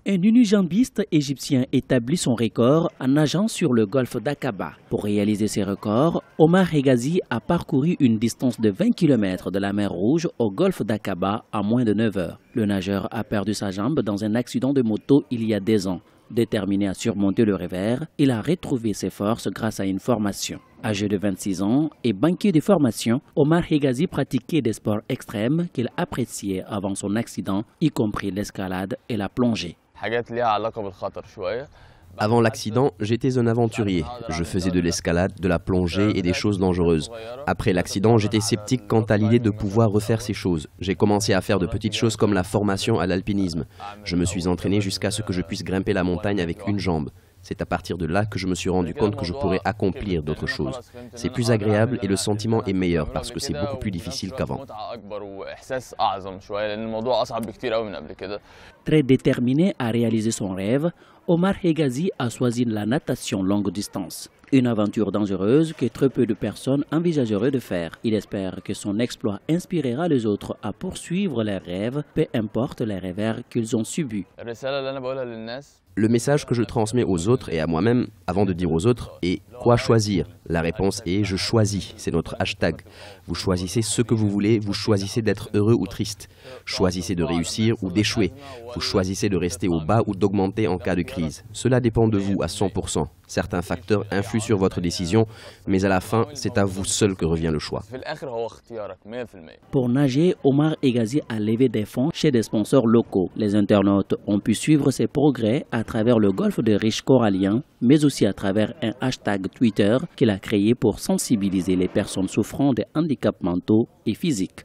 Un unijambiste égyptien établit son record en nageant sur le golfe d'Aqaba. Pour réaliser ces records, Omar Hegazi a parcouru une distance de 20 km de la mer Rouge au golfe d'Aqaba en moins de 9 heures. Le nageur a perdu sa jambe dans un accident de moto il y a 10 ans. Déterminé à surmonter le revers, il a retrouvé ses forces grâce à une formation. Âgé de 26 ans et banquier de formation, Omar Hegazi pratiquait des sports extrêmes qu'il appréciait avant son accident, y compris l'escalade et la plongée. Avant l'accident, j'étais un aventurier. Je faisais de l'escalade, de la plongée et des choses dangereuses. Après l'accident, j'étais sceptique quant à l'idée de pouvoir refaire ces choses. J'ai commencé à faire de petites choses comme la formation à l'alpinisme. Je me suis entraîné jusqu'à ce que je puisse grimper la montagne avec une jambe. C'est à partir de là que je me suis rendu compte que je pourrais accomplir d'autres choses. C'est plus agréable et le sentiment est meilleur parce que c'est beaucoup plus difficile qu'avant. Très déterminé à réaliser son rêve, Omar Hegazi a choisi la natation longue distance. Une aventure dangereuse que très peu de personnes envisageraient de faire. Il espère que son exploit inspirera les autres à poursuivre leurs rêves, peu importe les revers qu'ils ont subis. Le message que je transmets aux autres et à moi-même, avant de dire aux autres, est quoi choisir? La réponse est je choisis, c'est notre hashtag. Vous choisissez ce que vous voulez, vous choisissez d'être heureux ou triste. Choisissez de réussir ou d'échouer. Vous choisissez de rester au bas ou d'augmenter en cas de crise. Cela dépend de vous à 100%. Certains facteurs influent sur votre décision, mais à la fin, c'est à vous seul que revient le choix. Pour nager, Omar Hegazi a levé des fonds chez des sponsors locaux. Les internautes ont pu suivre ses progrès à travers le golfe de riches coralliens, mais aussi à travers un hashtag Twitter qu'il a créé pour sensibiliser les personnes souffrant de handicaps mentaux et physiques.